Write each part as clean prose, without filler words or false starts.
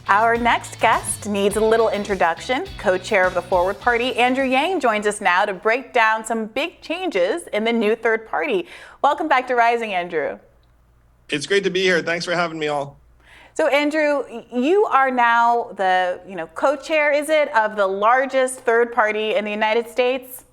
Our next guest needs a little introduction. Co-chair of the Forward Party, Andrew Yang, joins us now to break down some big changes in the new third party. Welcome back to Rising, Andrew. It's great to be here. Thanks for having me all. So Andrew, you are now the co-chair, is it, of the largest third party in the United States?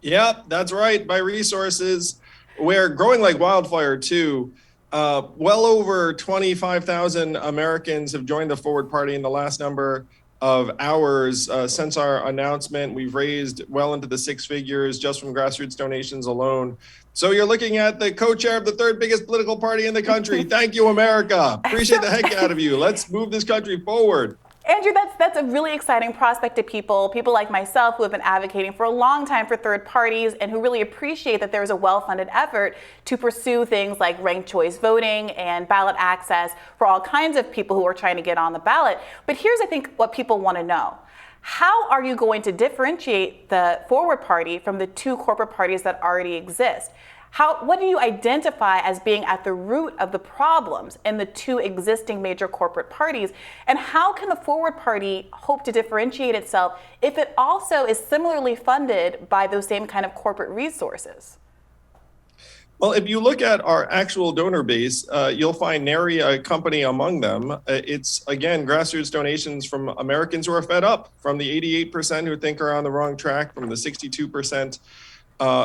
Yep, that's right. By resources, we're growing like wildfire too. Well over 25,000 Americans have joined the Forward Party in the last number of hours since our announcement. We've raised well into the six figures just from grassroots donations alone. So you're looking at the co-chair of the third biggest political party in the country. Thank you, America. Appreciate the heck out of you. Let's move this country forward. Andrew, that's a really exciting prospect to people like myself who have been advocating for a long time for third parties and who really appreciate that there's a well-funded effort to pursue things like ranked choice voting and ballot access for all kinds of people who are trying to get on the ballot. But here's, I think, what people want to know. How are you going to differentiate the Forward Party from the two corporate parties that already exist? What do you identify as being at the root of the problems in the two existing major corporate parties? And how can the Forward Party hope to differentiate itself if it also is similarly funded by those same kind of corporate resources? Well, if you look at our actual donor base, you'll find nary a company among them. It's, again, grassroots donations from Americans who are fed up, from the 88% who think are on the wrong track, from the 62%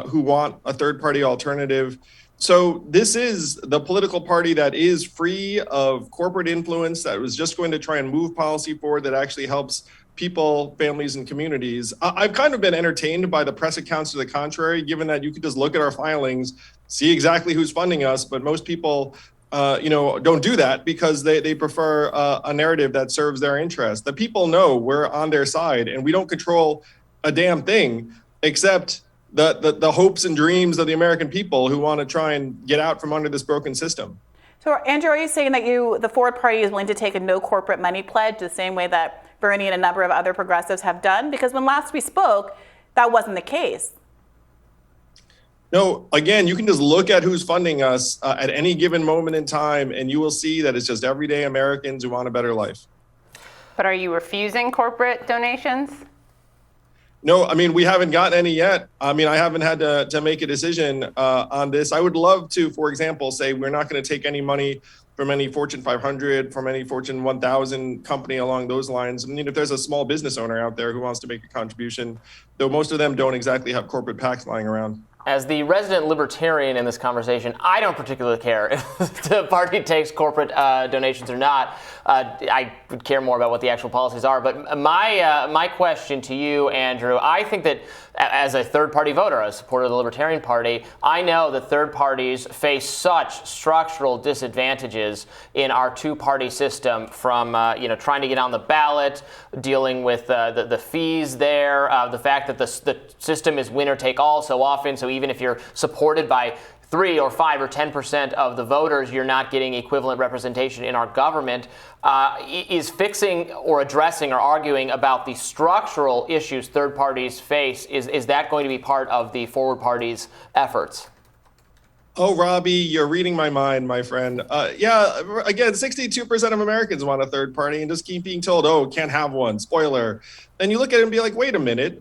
who want a third-party alternative. So this is the political party that is free of corporate influence, that was just going to try and move policy forward that actually helps people, families, and communities. I've kind of been entertained by the press accounts to the contrary, given that you could just look at our filings, see exactly who's funding us, but most people don't do that because they prefer a narrative that serves their interest. The people know we're on their side, and we don't control a damn thing except the hopes and dreams of the American people who want to try and get out from under this broken system. So, Andrew, are you saying that the Forward Party is willing to take a no corporate money pledge the same way that Bernie and a number of other progressives have done? Because when last we spoke, that wasn't the case. No, again, you can just look at who's funding us at any given moment in time, and you will see that it's just everyday Americans who want a better life. But are you refusing corporate donations? No, I mean, we haven't gotten any yet. I mean, I haven't had to make a decision on this. I would love to, for example, say we're not going to take any money from any Fortune 500, from any Fortune 1000 company along those lines. I mean, if there's a small business owner out there who wants to make a contribution, though most of them don't exactly have corporate PACs lying around. As the resident libertarian in this conversation, I don't particularly care if the party takes corporate donations or not. I would care more about what the actual policies are. But my question to you, Andrew, I think that as a third-party voter, a supporter of the Libertarian Party, I know that third parties face such structural disadvantages in our two-party system from trying to get on the ballot, dealing with the fees there, the fact that the system is winner-take-all so often. So even if you're supported by 3 or 5 or 10% of the voters, you're not getting equivalent representation in our government. Is fixing or addressing or arguing about the structural issues third parties face, is that going to be part of the Forward Party's efforts? Oh, Robbie, you're reading my mind, my friend. Again, 62% of Americans want a third party and just keep being told, oh, can't have one, spoiler. And you look at it and be like, wait a minute.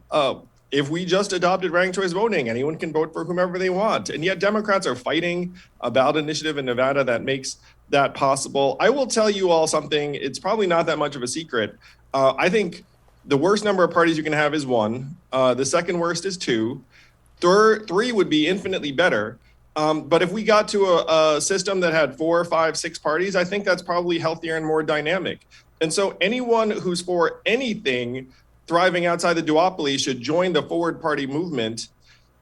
If we just adopted ranked choice voting, anyone can vote for whomever they want. And yet Democrats are fighting a ballot initiative in Nevada that makes that possible. I will tell you all something. It's probably not that much of a secret. I think the worst number of parties you can have is 1. The second worst is 2. 3 would be infinitely better. But if we got to a system that had 4, 5, 6 parties, I think that's probably healthier and more dynamic. And so anyone who's for anything thriving outside the duopoly should join the Forward Party movement,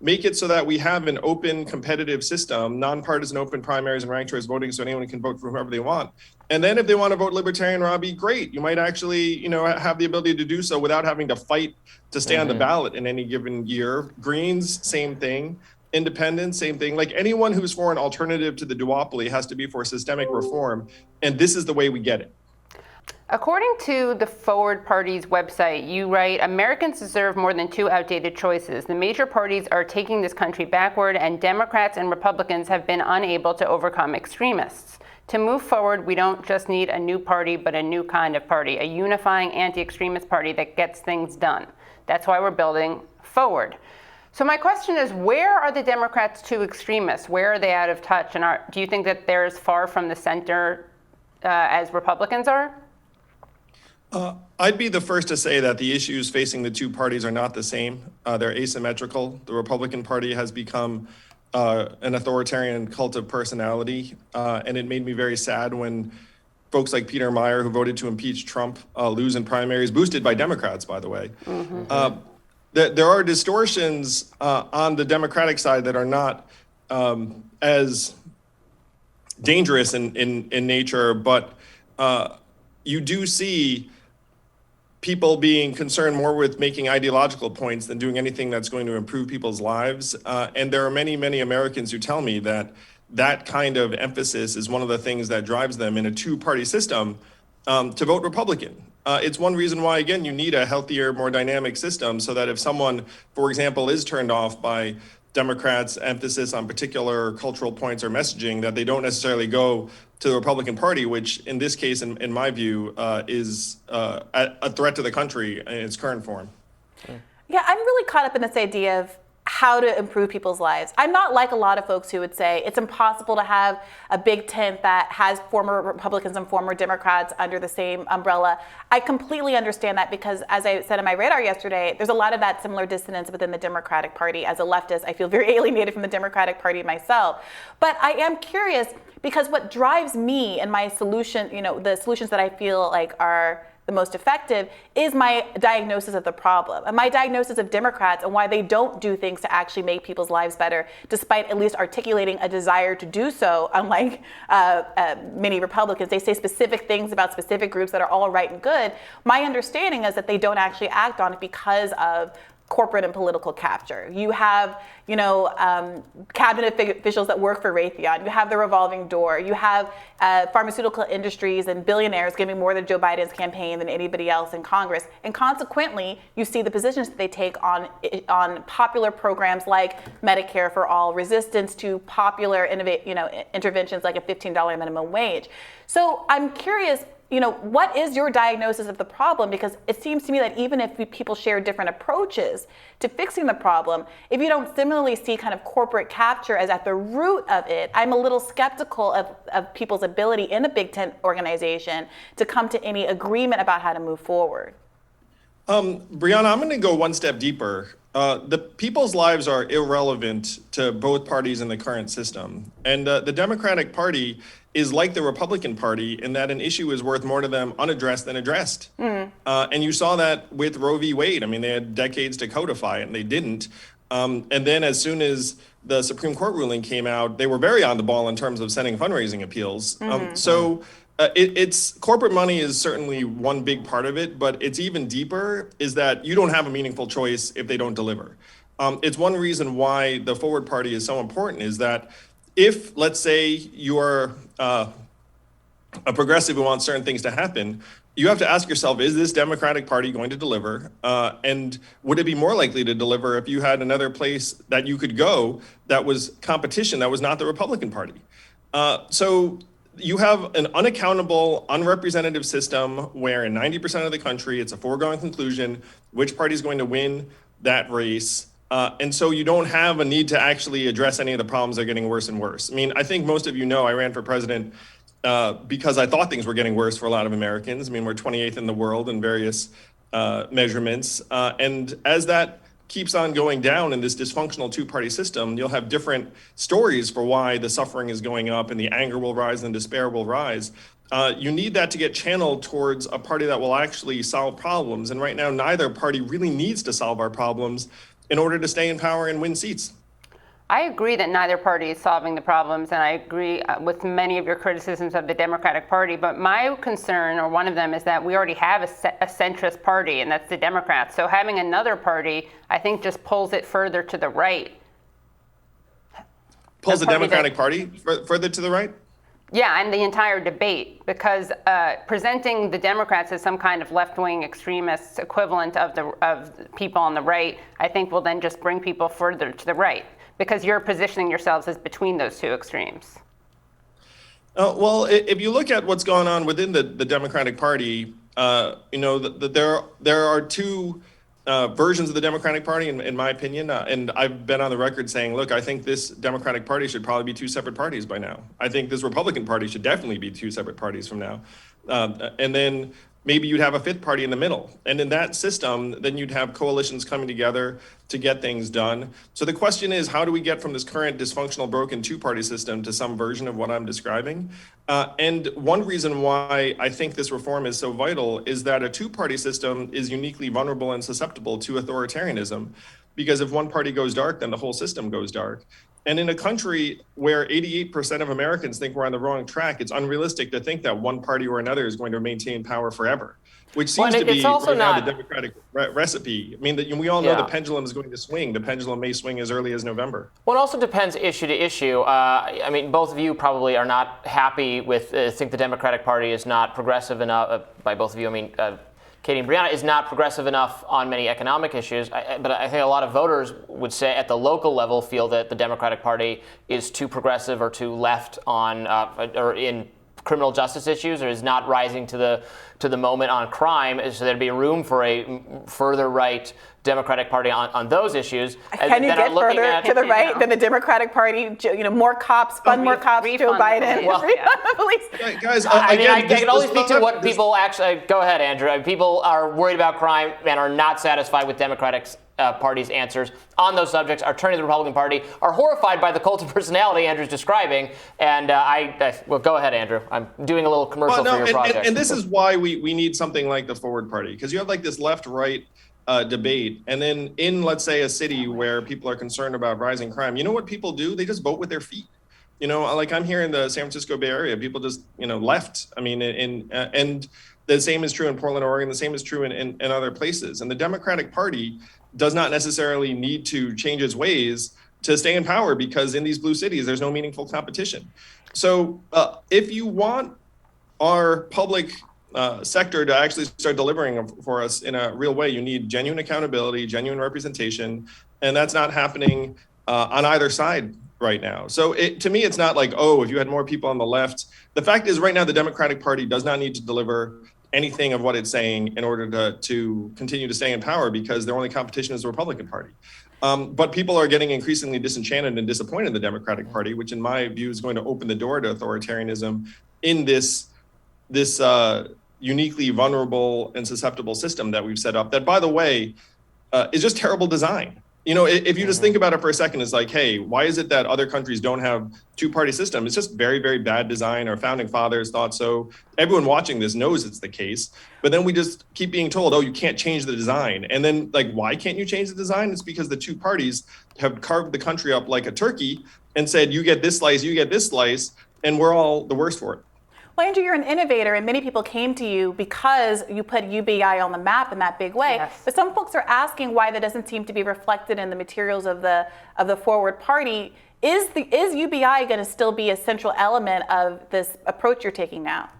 make it so that we have an open, competitive system, nonpartisan open primaries and ranked choice voting so anyone can vote for whoever they want. And then if they want to vote Libertarian, Robbie, great. You might actually, have the ability to do so without having to fight to stay on the ballot in any given year. Greens, same thing. Independents, same thing. Like anyone who's for an alternative to the duopoly has to be for systemic reform. And this is the way we get it. According to the Forward Party's website, you write, Americans deserve more than 2 outdated choices. The major parties are taking this country backward, and Democrats and Republicans have been unable to overcome extremists. To move forward, we don't just need a new party, but a new kind of party, a unifying anti-extremist party that gets things done. That's why we're building Forward. So my question is, where are the Democrats too extremists? Where are they out of touch? And do you think that they're as far from the center as Republicans are? I'd be the first to say that the issues facing the two parties are not the same. They're asymmetrical. The Republican Party has become an authoritarian cult of personality, and it made me very sad when folks like Peter Meyer, who voted to impeach Trump, lose in primaries, boosted by Democrats, by the way. There are distortions on the Democratic side that are not as dangerous in nature, but you do see people being concerned more with making ideological points than doing anything that's going to improve people's lives. And there are many, many Americans who tell me that that kind of emphasis is one of the things that drives them in a two-party system to vote Republican. It's one reason why, again, you need a healthier, more dynamic system so that if someone, for example, is turned off by Democrats' emphasis on particular cultural points or messaging, that they don't necessarily go to the Republican Party, which in this case, in my view, is a threat to the country in its current form. Yeah, I'm really caught up in this idea of how to improve people's lives. I'm not like a lot of folks who would say it's impossible to have a big tent that has former Republicans and former Democrats under the same umbrella. I completely understand that because, as I said in my radar yesterday, there's a lot of that similar dissonance within the Democratic Party. As a leftist, I feel very alienated from the Democratic Party myself. But I am curious because what drives me and my solution, the solutions that I feel like are the most effective is my diagnosis of the problem and my diagnosis of Democrats and why they don't do things to actually make people's lives better, despite at least articulating a desire to do so, unlike many Republicans. They say specific things about specific groups that are all right and good. My understanding is that they don't actually act on it because of corporate and political capture. You have, cabinet officials that work for Raytheon. You have the revolving door. You have pharmaceutical industries and billionaires giving more to Joe Biden's campaign than anybody else in Congress. And consequently, you see the positions that they take on popular programs like Medicare for all, resistance to popular interventions like a $15 minimum wage. So I'm curious, what is your diagnosis of the problem? Because it seems to me that even if people share different approaches to fixing the problem, if you don't similarly see kind of corporate capture as at the root of it, I'm a little skeptical of people's ability in a big tent organization to come to any agreement about how to move forward. Brianna, I'm going to go one step deeper. The people's lives are irrelevant to both parties in the current system. And the Democratic Party is like the Republican Party in that an issue is worth more to them unaddressed than addressed. And you saw that with Roe v. Wade. I mean, they had decades to codify it and they didn't. And then as soon as the Supreme Court ruling came out, they were very on the ball in terms of sending fundraising appeals. It's corporate money is certainly one big part of it, but it's even deeper is that you don't have a meaningful choice if they don't deliver. It's one reason why the Forward Party is so important is that if, let's say, you're a progressive who wants certain things to happen, you have to ask yourself, is this Democratic Party going to deliver? And would it be more likely to deliver if you had another place that you could go that was competition, that was not the Republican Party? So you have an unaccountable, unrepresentative system where in 90% of the country, it's a foregone conclusion which party is going to win that race. And so you don't have a need to actually address any of the problems that are getting worse and worse. I mean, I think most of you know I ran for president because I thought things were getting worse for a lot of Americans. I mean, we're 28th in the world in various measurements. And as that keeps on going down in this dysfunctional two-party system, you'll have different stories for why the suffering is going up and the anger will rise and despair will rise. You need that to get channeled towards a party that will actually solve problems. And right now, neither party really needs to solve our problems in order to stay in power and win seats. I agree that neither party is solving the problems, and I agree with many of your criticisms of the Democratic Party. But my concern, or one of them, is that we already have a centrist party, and that's the Democrats. So having another party, I think, just pulls it further to the right. Pulls the Democratic Party further to the right? Yeah, and the entire debate, because presenting the Democrats as some kind of left-wing extremist equivalent of people on the right, I think will then just bring people further to the right, because you're positioning yourselves as between those two extremes. Well, if you look at what's going on within the Democratic Party, there are two versions of the Democratic Party, in my opinion. And I've been on the record saying, look, I think this Democratic Party should probably be two separate parties by now. I think this Republican Party should definitely be two separate parties from now. And then maybe you'd have a fifth party in the middle. And in that system, then you'd have coalitions coming together to get things done. So the question is, how do we get from this current dysfunctional, broken two-party system to some version of what I'm describing? And one reason why I think this reform is so vital is that a two-party system is uniquely vulnerable and susceptible to authoritarianism, because if one party goes dark, then the whole system goes dark. And in a country where 88% of Americans think we're on the wrong track, it's unrealistic to think that one party or another is going to maintain power forever, which seems to be also right now not the Democratic recipe. I mean, we all know the pendulum is going to swing. The pendulum may swing as early as November. Well, it also depends issue to issue. I mean, both of you probably are not happy with, think the Democratic Party is not progressive enough. By both of you, I mean, Katie and Brianna, is not progressive enough on many economic issues. But I think a lot of voters would say at the local level feel that the Democratic Party is too progressive or too left on or in criminal justice issues, or is not rising to the moment on crime. So there'd be room for a further right Democratic Party on those issues. Can you get further to the right than the Democratic Party? More cops, fund more cops, Joe Biden. Well, guys, I can only speak to what people actually. Go ahead, Andrew. People are worried about crime and are not satisfied with Democratic Party's answers on those subjects, are turning to the Republican Party, are horrified by the cult of personality Andrew's describing. And well, go ahead, Andrew. I'm doing a little commercial for your project. And this is why we need something like the Forward Party, because you have like this left-right debate. And then in, let's say, a city where people are concerned about rising crime, you know what people do? They just vote with their feet. Like I'm here in the San Francisco Bay Area, people just, left. I mean, and the same is true in Portland, Oregon. The same is true in other places. And the Democratic Party does not necessarily need to change its ways to stay in power, because in these blue cities, there's no meaningful competition. So if you want our public sector to actually start delivering for us in a real way, you need genuine accountability, genuine representation, and that's not happening on either side right now. So to me, it's not like, oh, if you had more people on the left. The fact is, right now, the Democratic Party does not need to deliver anything of what it's saying in order to continue to stay in power, because their only competition is the Republican Party. But people are getting increasingly disenchanted and disappointed in the Democratic Party, which in my view is going to open the door to authoritarianism in this uniquely vulnerable and susceptible system that we've set up, that, by the way, is just terrible design. If you just think about it for a second, it's like, hey, why is it that other countries don't have two-party system? It's just very, very bad design. Our founding fathers thought so. Everyone watching this knows it's the case. But then we just keep being told, oh, you can't change the design. And then, like, why can't you change the design? It's because the two parties have carved the country up like a turkey and said, you get this slice, you get this slice, and we're all the worst for it. Well, Andrew, you're an innovator, and many people came to you because you put UBI on the map in that big way. Yes. But some folks are asking why that doesn't seem to be reflected in the materials of the Forward Party. Is UBI going to still be a central element of this approach you're taking now?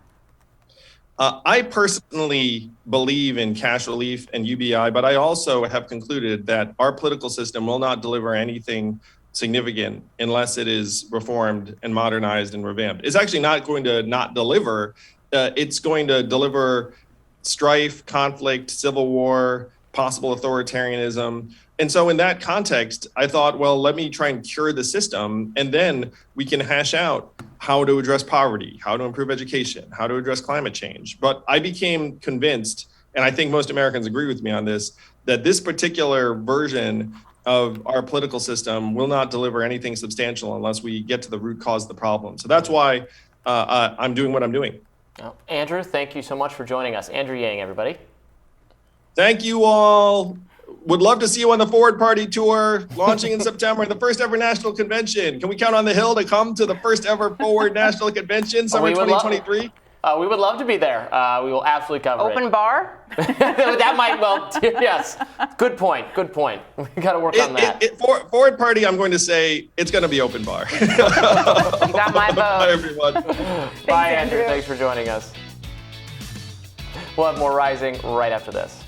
I personally believe in cash relief and UBI, but I also have concluded that our political system will not deliver anything significant unless it is reformed and modernized and revamped. It's actually not going to not deliver. It's going to deliver strife, conflict, civil war, possible authoritarianism. And so in that context, I thought, well, let me try and cure the system, and then we can hash out how to address poverty, how to improve education, how to address climate change. But I became convinced, and I think most Americans agree with me on this, that this particular version of our political system will not deliver anything substantial unless we get to the root cause of the problem. So that's why I'm doing what I'm doing. Andrew, thank you so much for joining us. Andrew Yang, everybody. Thank you all. Would love to see you on the Forward Party tour, launching in September, the first ever national convention. Can we count on the Hill to come to the first ever Forward National Convention, summer 2023? We would love to be there. We will absolutely cover Open bar? That might, well, yes. Good point. We got to work on that. Forward Party, I'm going to say it's going to be open bar. You got my vote. Bye, everyone. Bye, Andrew. Thanks for joining us. We'll have more Rising right after this.